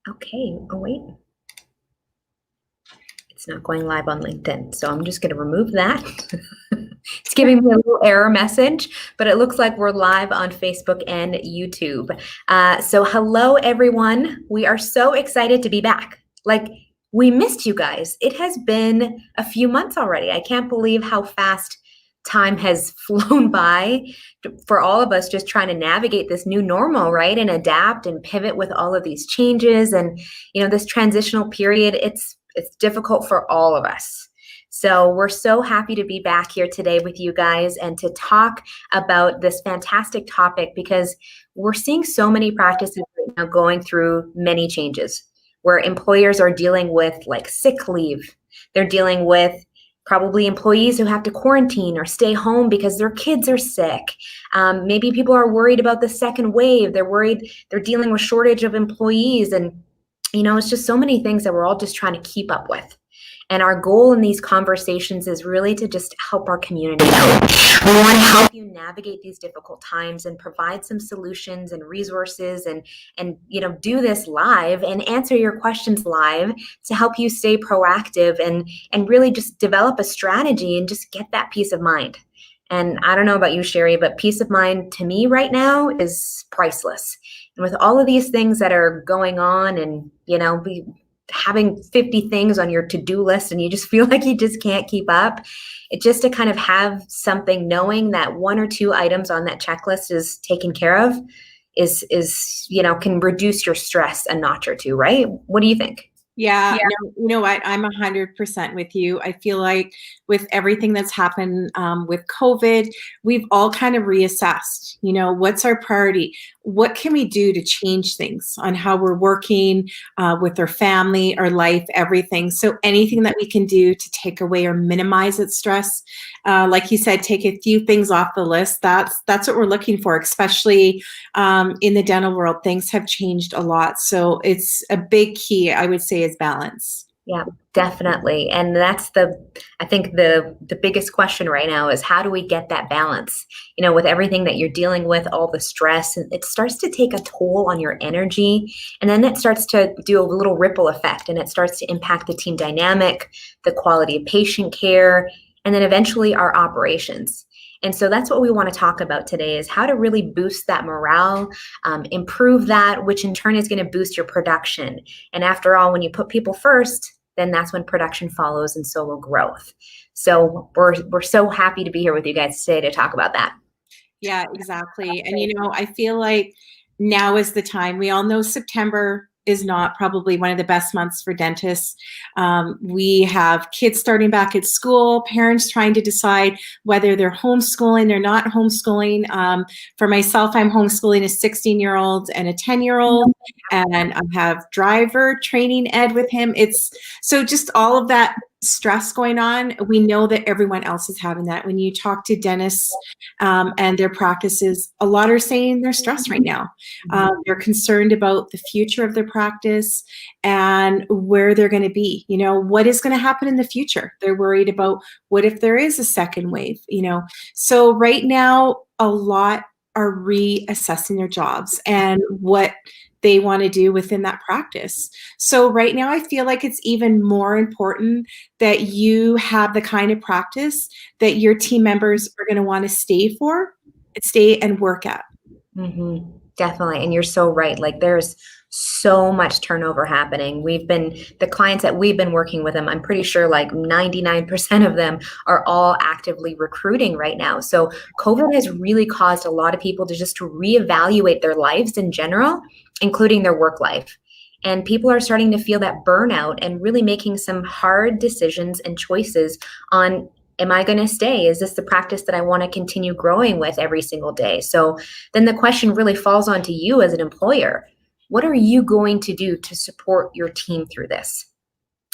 Okay. Oh, wait. It's not going live on LinkedIn. So I'm just going to remove that. It's giving me a little error message, but it looks like we're live on Facebook and YouTube. So hello, everyone. We are so excited to be back. Like, we missed you guys. It has been a few months already. I can't believe how fast time has flown by for all of us just trying to navigate this new normal, right? And adapt and pivot with all of these changes. And, this transitional period, it's difficult for all of us. So we're so happy to be back here today with you guys and to talk about this fantastic topic because we're seeing so many practices right now going through many changes where employers are dealing with like sick leave. They're dealing with probably employees who have to quarantine or stay home because their kids are sick. Maybe people are worried about the second wave. They're worried they're dealing with shortage of employees. And, it's just so many things that we're all just trying to keep up with. And our goal in these conversations is really to just help our community out. We want to help you navigate these difficult times and provide some solutions and resources and do this live and answer your questions live to help you stay proactive and really just develop a strategy and just get that peace of mind. And I don't know about you, Sherry, but peace of mind to me right now is priceless. And with all of these things that are going on and, having 50 things on your to-do list and you just feel like you just can't keep up, it just to kind of have something knowing that one or two items on that checklist is taken care of is can reduce your stress a notch or two, right? What do you think? Yeah. No, you know what? I'm 100% with you. I feel like with everything that's happened with COVID, we've all kind of reassessed, what's our priority? What can we do to change things on how we're working with our family, our life, everything? So anything that we can do to take away or minimize its stress, like you said, take a few things off the list. That's what we're looking for, especially in the dental world. Things have changed a lot. So it's a big key, I would say, is balance. Yeah, definitely. And that's I think the biggest question right now is how do we get that balance? With everything that you're dealing with, all the stress, and it starts to take a toll on your energy. And then it starts to do a little ripple effect and it starts to impact the team dynamic, the quality of patient care, and then eventually our operations. And so that's what we want to talk about today is how to really boost that morale, improve that, which in turn is going to boost your production. And after all, when you put people first, then that's when production follows and so will growth. So we're so happy to be here with you guys today to talk about that. Yeah, exactly. And, I feel like now is the time. We all know September is not probably one of the best months for dentists. We have kids starting back at school, parents trying to decide whether they're homeschooling, they're not homeschooling. For myself, I'm homeschooling a 16-year-old and a 10-year-old, and I have driver training ed with him. It's so just all of that stress going on. We know that everyone else is having that. When you talk to dentists and their practices, a lot are saying they're stressed right now. They're concerned about the future of their practice and where they're going to be. What is going to happen in the future? They're worried about what if there is a second wave. So right now, a lot are reassessing their jobs and what they want to do within that practice. So right now, I feel like it's even more important that you have the kind of practice that your team members are going to want to stay and work at. Mm-hmm. Definitely. And you're so right. Like there's so much turnover happening. The clients that we've been working with them, I'm pretty sure like 99% of them are all actively recruiting right now. So COVID has really caused a lot of people to just reevaluate their lives in general, including their work life. And people are starting to feel that burnout and really making some hard decisions and choices on, am I going to stay? Is this the practice that I want to continue growing with every single day? So then the question really falls onto you as an employer. What are you going to do to support your team through this?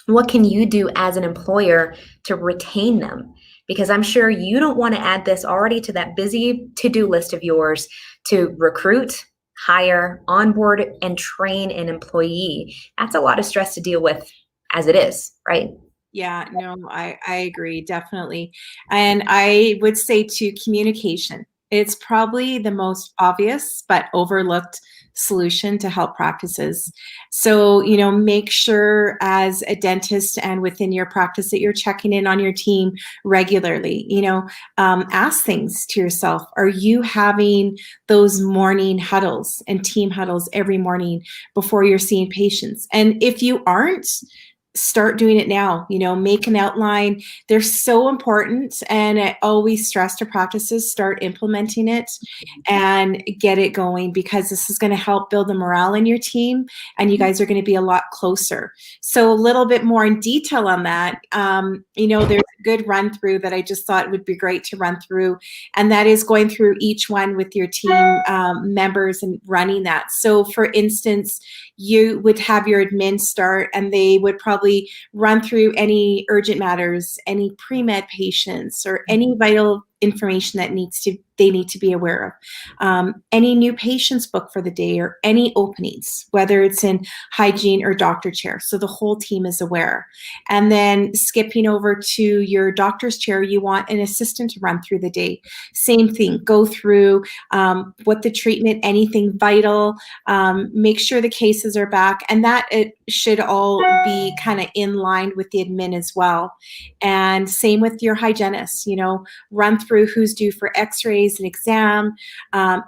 What can you do as an employer to retain them? Because I'm sure you don't want to add this already to that busy to-do list of yours to recruit, hire, onboard, and train an employee. That's a lot of stress to deal with as it is, right? Yeah, no, I agree, definitely. And I would say to communication, it's probably the most obvious but overlooked solution to help practices. So, you know, make sure as a dentist and within your practice that you're checking in on your team regularly. You know, ask things to yourself. Are you having those morning huddles and team huddles every morning before you're seeing patients? And if you aren't, start doing it now. You know, make an outline. They're so important, and I always stress to practices, start implementing it and get it going, because this is going to help build the morale in your team, and you guys are going to be a lot closer. So a little bit more in detail on that, you know, there's a good run through that I just thought would be great to run through, and that is going through each one with your team members and running that. So for instance, you would have your admin start, and they would probably run through any urgent matters, any pre-med patients, or any vital information that they need to be aware of. Any new patients booked for the day, or any openings, whether it's in hygiene or doctor chair. So the whole team is aware. And then skipping over to your doctor's chair, you want an assistant to run through the day. Same thing, go through what the treatment, anything vital, make sure the cases are back, and that it should all be kind of in line with the admin as well. And same with your hygienist, you know, run through who's due for x-rays and exam,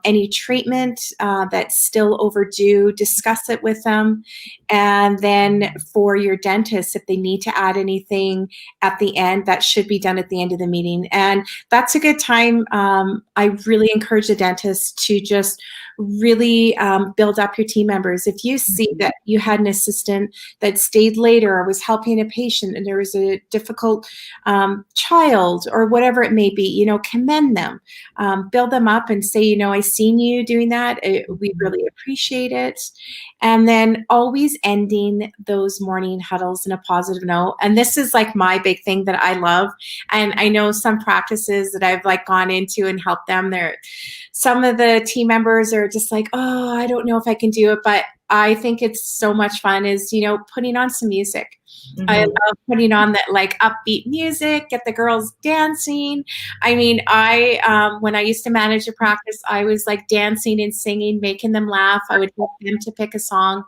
any treatment that's still overdue, discuss it with them. And then for your dentist, if they need to add anything at the end, that should be done at the end of the meeting. And that's a good time. I really encourage the dentist to just really build up your team members. If you see that you had an assistant that stayed later or was helping a patient and there was a difficult child or whatever it may be, you know, commend them, build them up and say, you know, I seen you doing that. We really appreciate it. And then always ending those morning huddles in a positive note. And this is like my big thing that I love. And I know some practices that I've like gone into and helped them. Some of the team members are just like, oh, I don't know if I can do it. But I think it's so much fun is, you know, putting on some music. Mm-hmm. I love putting on that like upbeat music, get the girls dancing. I mean, when I used to manage a practice, I was like dancing and singing, making them laugh. I would get them to pick a song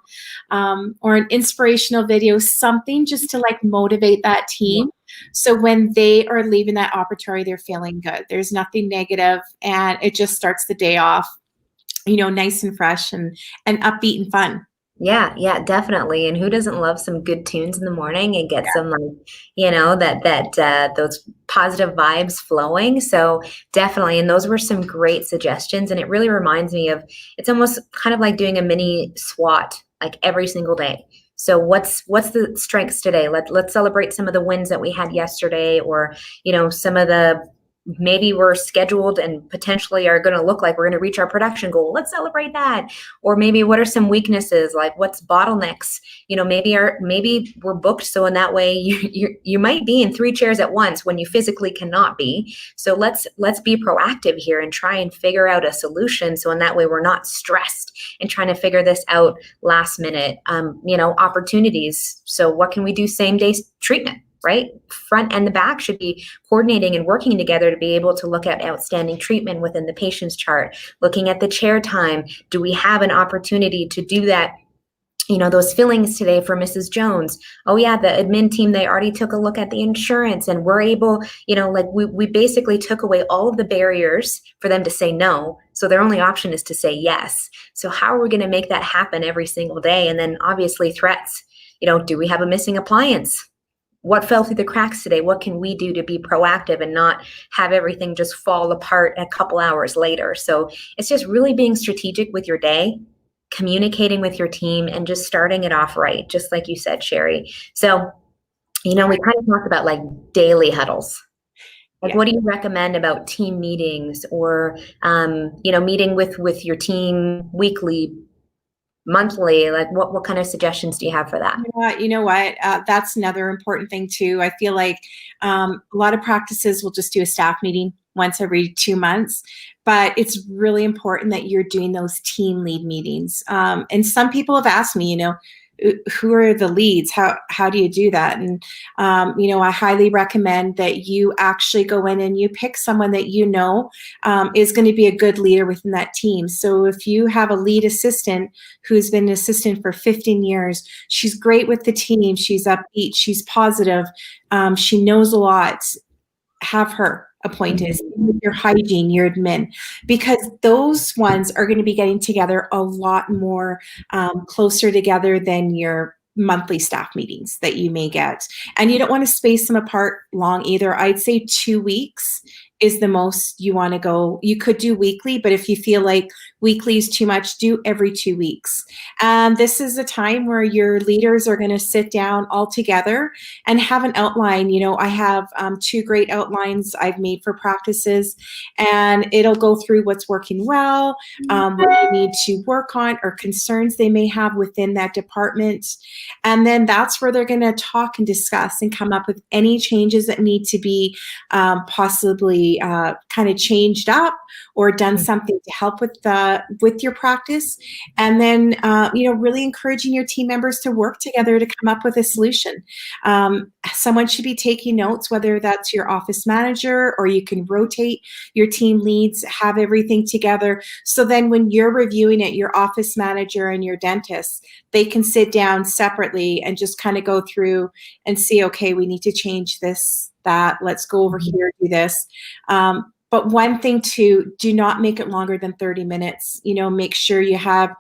or an inspirational video, something just to like motivate that team. So when they are leaving that operatory, they're feeling good. There's nothing negative, and it just starts the day off, you know, nice and fresh and upbeat and fun. Yeah, definitely. And who doesn't love some good tunes in the morning and get some, like, you know, those positive vibes flowing. So definitely. And those were some great suggestions. And it really reminds me of, it's almost kind of like doing a mini SWOT, like every single day. So what's the strengths today? Let's celebrate some of the wins that we had yesterday, or, you know, some of the, maybe we're scheduled and potentially are going to look like we're going to reach our production goal. Let's celebrate that. Or maybe what are some weaknesses? Like what's bottlenecks? You know, maybe we're booked. So in that way, you might be in 3 chairs at once when you physically cannot be. So let's be proactive here and try and figure out a solution. So in that way, we're not stressed and trying to figure this out last minute. You know, opportunities. So what can we do? Same day treatment. Right? Front and the back should be coordinating and working together to be able to look at outstanding treatment within the patient's chart, looking at the chair time. Do we have an opportunity to do that? You know, those fillings today for Mrs. Jones. Oh yeah, the admin team, they already took a look at the insurance and we're able, you know, like we basically took away all of the barriers for them to say no. So their only option is to say yes. So how are we going to make that happen every single day? And then obviously threats, you know, do we have a missing appliance? What fell through the cracks today? What can we do to be proactive and not have everything just fall apart a couple hours later? So it's just really being strategic with your day, communicating with your team, and just starting it off right, just like you said, Sherry. So, you know, we kind of talked about like daily huddles. Like, what do you recommend about team meetings or, you know, meeting with your team weekly, monthly? Like what kind of suggestions do you have for that? You know what? That's another important thing too. I feel like a lot of practices will just do a staff meeting once every 2 months, but it's really important that you're doing those team lead meetings. And some people have asked me, you know, who are the leads? How do you do that? And I highly recommend that you actually go in and you pick someone that is going to be a good leader within that team. So if you have a lead assistant who's been an assistant for 15 years, she's great with the team, she's upbeat, she's positive, she knows a lot, have her appointed. Your hygiene, your admin, because those ones are going to be getting together a lot more closer together than your monthly staff meetings that you may get. And you don't want to space them apart long either. I'd say 2 weeks is the most you want to go. You could do weekly, but if you feel like weekly is too much, do every 2 weeks. And this is a time where your leaders are going to sit down all together and have an outline. I have 2 great outlines I've made for practices, and it'll go through what's working well, what you need to work on, or concerns they may have within that department. And then that's where they're going to talk and discuss and come up with any changes that need to be possibly kind of changed up or done something to help with your practice. And then really encouraging your team members to work together to come up with a solution. Someone should be taking notes, whether that's your office manager, or you can rotate your team leads, have everything together. So then when you're reviewing it, your office manager and your dentist, they can sit down separately and just kind of go through and see, okay, we need to change this, that, let's go over here, do this. But one thing too, do not make it longer than 30 minutes. Make sure you have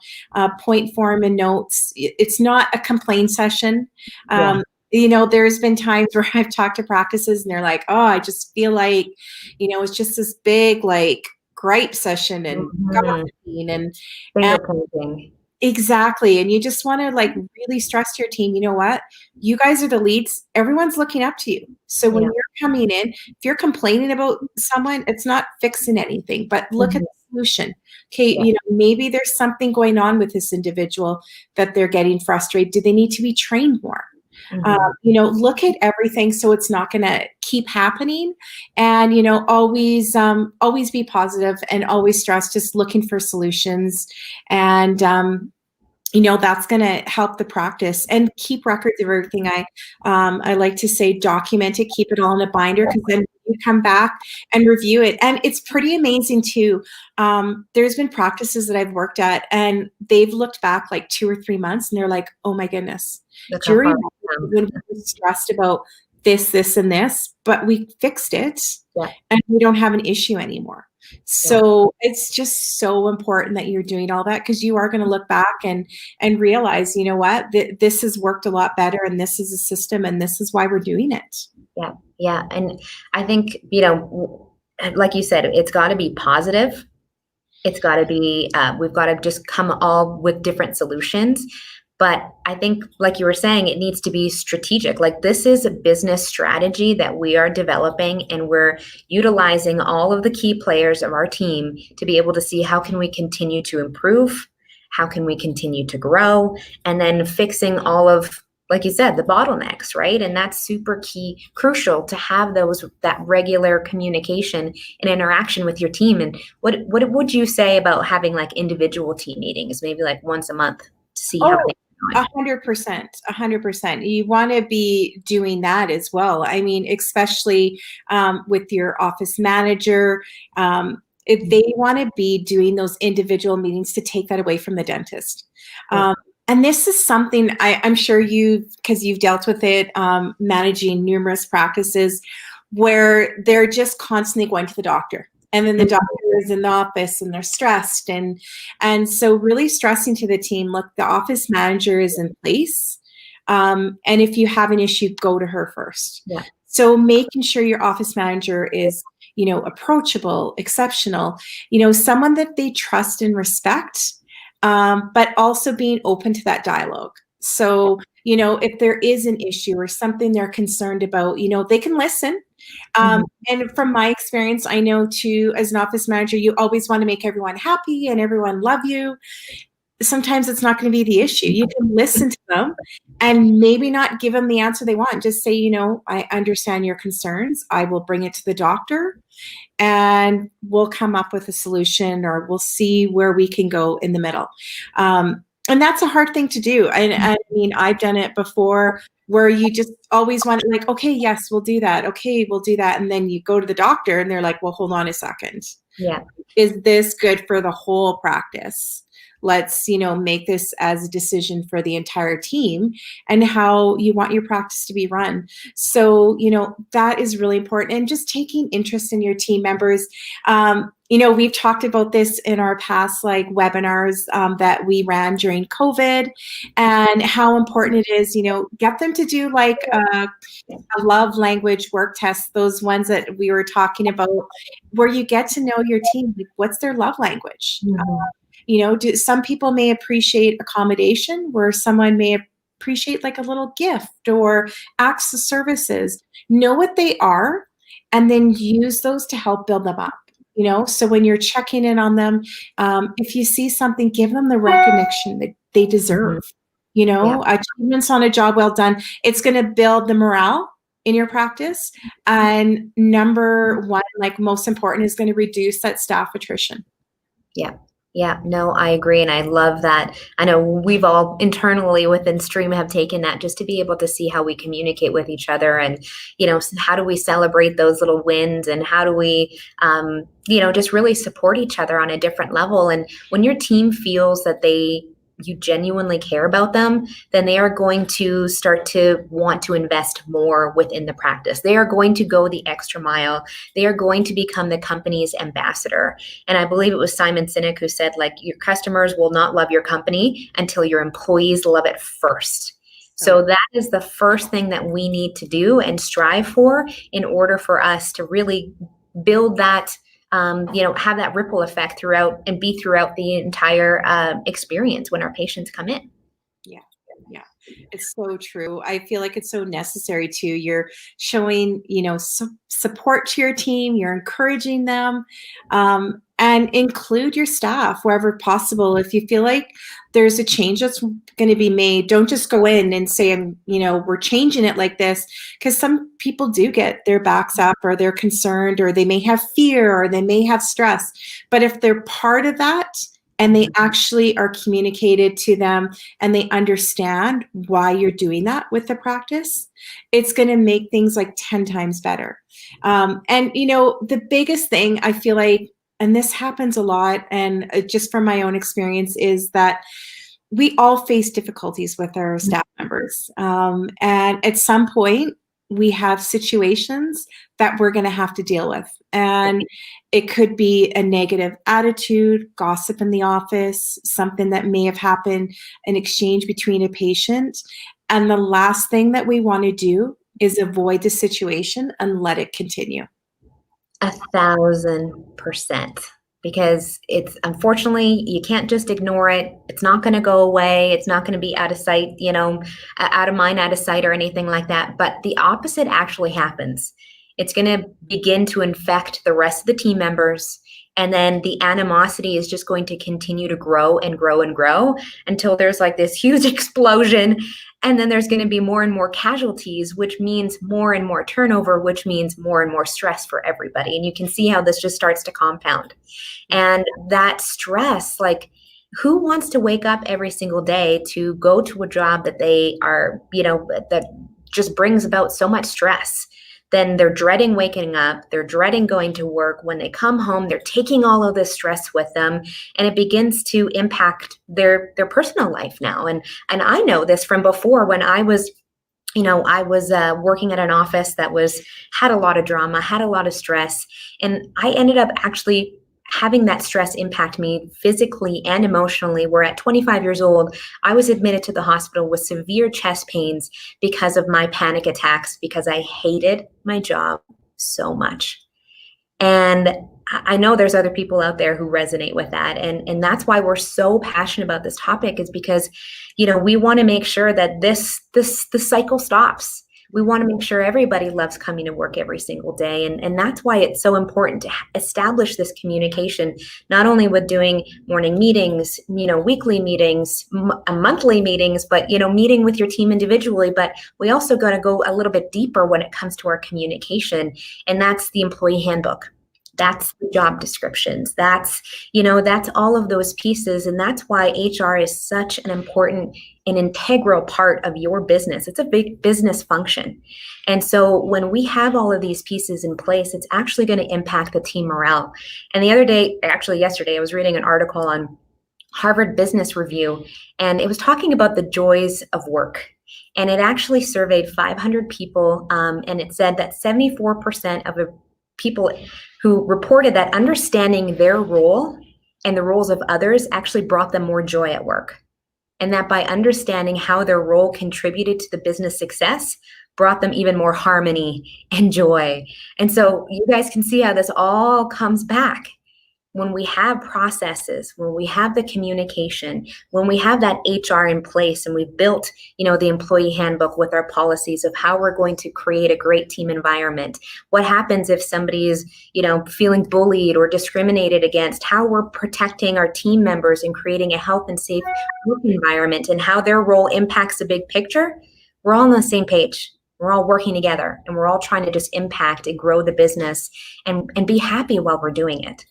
point form and notes. It's not a complaint session. There's been times where I've talked to practices and they're like, oh, I just feel like, it's just this big like gripe session and and exactly. And you just want to like really stress to your team, you know what? You guys are the leads. Everyone's looking up to you. So when you're coming in, if you're complaining about someone, it's not fixing anything, but look at the solution. Okay, maybe there's something going on with this individual that they're getting frustrated. Do they need to be trained more? Look at everything so it's not going to keep happening. And, always be positive and always stress, just looking for solutions. And, that's going to help the practice, and keep records of everything. I like to say, document it, keep it all in a binder, because then you come back and review it. And it's pretty amazing too. There's been practices that I've worked at and they've looked back like 2 or 3 months and they're like, oh my goodness, do you remember when we were stressed about this, and this, but we fixed it and we don't have an issue anymore. So it's just so important that you're doing all that, because you are going to look back and realize, what, this has worked a lot better, and this is a system, and this is why we're doing it. Yeah. And I think, like you said, it's got to be positive. It's got to be, we've got to just come all with different solutions. But I think, like you were saying, it needs to be strategic. Like, this is a business strategy that we are developing, and we're utilizing all of the key players of our team to be able to see how can we continue to improve, how can we continue to grow, and then fixing all of, like you said, the bottlenecks, right? And that's super key, crucial to have that regular communication and interaction with your team. And what would you say about having like individual team meetings, maybe like once a month, to see how they 100%. You want to be doing that as well. I mean, especially with your office manager, if they want to be doing those individual meetings, to take that away from the dentist. And this is something I'm sure because you've dealt with it, managing numerous practices where they're just constantly going to the doctor. And then the doctor is in the office and they're stressed. And so really stressing to the team, look, the office manager is in place. And if you have an issue, go to her first. So making sure your office manager is, approachable, exceptional, someone that they trust and respect, but also being open to that dialogue. So, if there is an issue or something they're concerned about, they can listen. And from my experience, I know too, as an office manager, you always want to make everyone happy and everyone love you. Sometimes it's not going to be the issue. You can listen to them and maybe not give them the answer they want. Just say, I understand your concerns. I will bring it to the doctor and we'll come up with a solution, or we'll see where we can go in the middle. And that's a hard thing to do. And I mean, I've done it before where you just always want like, okay, yes, we'll do that. Okay, we'll do that. And then you go to the doctor and they're like, well, hold on a second. Yeah. Is this good for the whole practice? Let's, make this as a decision for the entire team and how you want your practice to be run. So, that is really important. And just taking interest in your team members. We've talked about this in our past webinars that we ran during COVID, and how important it is, get them to do a love language work test, those ones that we were talking about, where you get to know your team. Like, what's their love language? Some people may appreciate accommodation, where someone may appreciate a little gift or acts of services. Know what they are, and then use those to help build them up. So when you're checking in on them, if you see something, give them the recognition that they deserve. Achievements on a job well done. It's going to build the morale in your practice. And number one, most important, is going to reduce that staff attrition. Yeah. Yeah, no, I agree. And I love that. I know we've all internally within Stream have taken that just to be able to see how we communicate with each other, and, how do we celebrate those little wins, and how do we, just really support each other on a different level. And when your team feels that you genuinely care about them, then they are going to start to want to invest more within the practice. They are going to go the extra mile. They are going to become the company's ambassador. And I believe it was Simon Sinek who said, your customers will not love your company until your employees love it first. So that is the first thing that we need to do and strive for in order for us to really build that have that ripple effect throughout the entire experience when our patients come in. Yeah, it's so true. I feel like it's so necessary too. You're showing, support to your team. You're encouraging them, and include your staff wherever possible. If you feel like there's a change that's going to be made, don't just go in and say, we're changing it like this, because some people do get their backs up, or they're concerned, or they may have fear, or they may have stress. But if they're part of that, and they actually are communicated to them, and they understand why you're doing that with the practice, it's going to make things 10 times better. And, the biggest thing I feel like, and this happens a lot, and just from my own experience, is that we all face difficulties with our staff members. And at some point, we have situations that we're going to have to deal with. And it could be a negative attitude, gossip in the office, something that may have happened, an exchange between a patient. And the last thing that we want to do is avoid the situation and let it continue. 1,000%. Because it's, unfortunately, you can't just ignore it. It's not going to go away. It's not going to be out of sight, out of mind, out of sight, or anything like that. But the opposite actually happens. It's going to begin to infect the rest of the team members. And then the animosity is just going to continue to grow and grow and grow until there's this huge explosion. And then there's going to be more and more casualties, which means more and more turnover, which means more and more stress for everybody. And you can see how this just starts to compound. And that stress, who wants to wake up every single day to go to a job that they are, that just brings about so much stress? Then they're dreading waking up, they're dreading going to work. When they come home, they're taking all of this stress with them, and it begins to impact their personal life now. And I know this from before, when I was working at an office that had a lot of drama, had a lot of stress, and I ended up actually having that stress impact me physically and emotionally, where at 25 years old, I was admitted to the hospital with severe chest pains because of my panic attacks, because I hated my job so much. And I know there's other people out there who resonate with that. And that's why we're so passionate about this topic, is because, we want to make sure that the cycle stops. We want to make sure everybody loves coming to work every single day. And that's why it's so important to establish this communication, not only with doing morning meetings, weekly meetings, monthly meetings, but, meeting with your team individually. But we also got to go a little bit deeper when it comes to our communication. And that's the employee handbook. That's the job descriptions. That's, that's all of those pieces. And that's why HR is such an important and integral part of your business. It's a big business function. And so when we have all of these pieces in place, it's actually going to impact the team morale. And the other day, actually yesterday, I was reading an article on Harvard Business Review, and it was talking about the joys of work. And it actually surveyed 500 people, and it said that 74% of the people who reported that understanding their role and the roles of others actually brought them more joy at work. And that by understanding how their role contributed to the business success, brought them even more harmony and joy. And so you guys can see how this all comes back. When we have processes, when we have the communication, when we have that HR in place and we've built, the employee handbook with our policies of how we're going to create a great team environment, what happens if somebody is, feeling bullied or discriminated against, how we're protecting our team members and creating a health and safe work environment and how their role impacts the big picture, we're all on the same page. We're all working together and we're all trying to just impact and grow the business and be happy while we're doing it.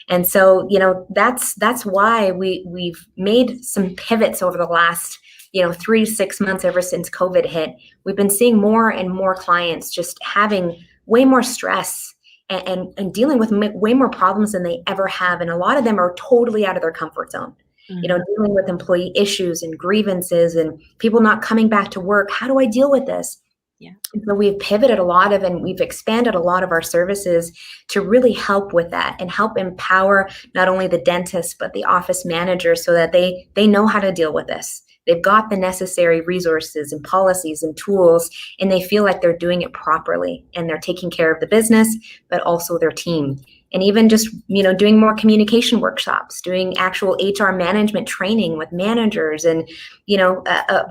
And so, that's why we've made some pivots over the last, 3 to 6 months ever since COVID hit. We've been seeing more and more clients just having way more stress and dealing with way more problems than they ever have. And a lot of them are totally out of their comfort zone. Mm-hmm. Dealing with employee issues and grievances and people not coming back to work. How do I deal with this? Yeah. And so we've pivoted a lot of, and we've expanded a lot of our services to really help with that and help empower not only the dentist, but the office managers so that they know how to deal with this. They've got the necessary resources and policies and tools, and they feel like they're doing it properly and they're taking care of the business, but also their team. And even just, doing more communication workshops, doing actual HR management training with managers and,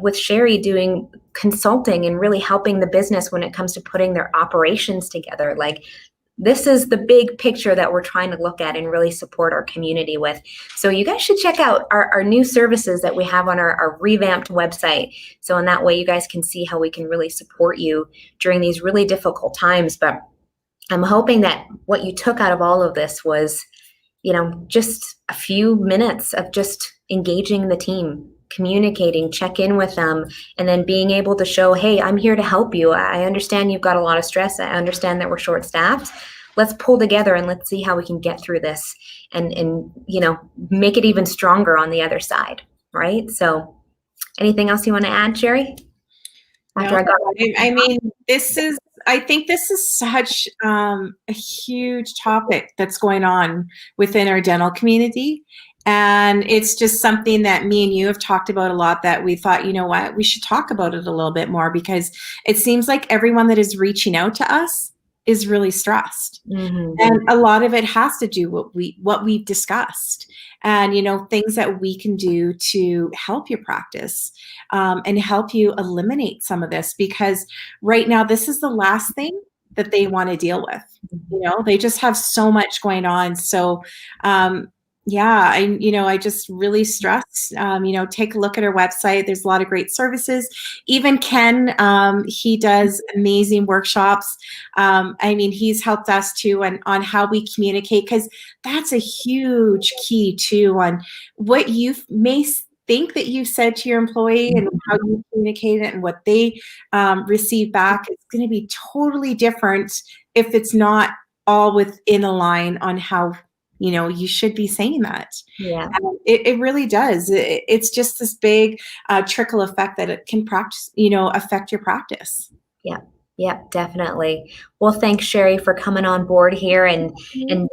with Sherry doing consulting and really helping the business when it comes to putting their operations together. Like, this is the big picture that we're trying to look at and really support our community with. So you guys should check out our new services that we have on our revamped website. So in that way, you guys can see how we can really support you during these really difficult times. But I'm hoping that what you took out of all of this was, just a few minutes of just engaging the team, communicating, check in with them, and then being able to show, hey, I'm here to help you. I understand you've got a lot of stress. I understand that we're short-staffed. Let's pull together and let's see how we can get through this and make it even stronger on the other side, right? So anything else you want to add, Sherry? I think this is such a huge topic that's going on within our dental community. And it's just something that me and you have talked about a lot, that we thought, we should talk about it a little bit more, because it seems like everyone that is reaching out to us is really stressed. Mm-hmm. And a lot of it has to do what we've discussed, and, things that we can do to help your practice and help you eliminate some of this, because right now this is the last thing that they want to deal with. They just have so much going on. So, I just really stress, take a look at our website. There's a lot of great services. Even Ken, he does amazing workshops. He's helped us too on how we communicate, because that's a huge key too on what you may think that you said to your employee and how you communicate it and what they receive back. It's going to be totally different if it's not all within a line on how you should be saying that. Yeah, it really does. It's just this big trickle effect that it can affect your practice. Yeah, definitely. Well, thanks, Sherry, for coming on board here and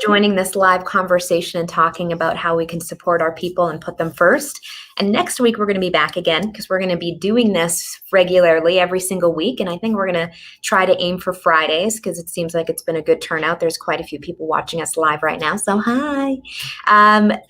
joining this live conversation and talking about how we can support our people and put them first. And next week, we're going to be back again, because we're going to be doing this regularly every single week. And I think we're going to try to aim for Fridays, because it seems like it's been a good turnout. There's quite a few people watching us live right now. So hi.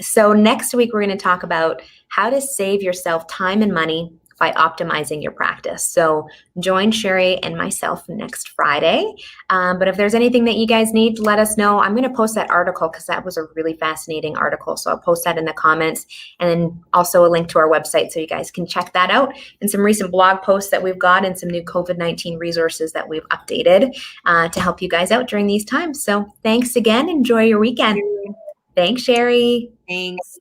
So next week, we're going to talk about how to save yourself time and money by optimizing your practice. So join Sherry and myself next Friday. But if there's anything that you guys need, let us know. I'm going to post that article because that was a really fascinating article. So I'll post that in the comments, and then also a link to our website so you guys can check that out, and some recent blog posts that we've got and some new COVID-19 resources that we've updated to help you guys out during these times. So thanks again. Enjoy your weekend. Thanks, Sherry. Thanks.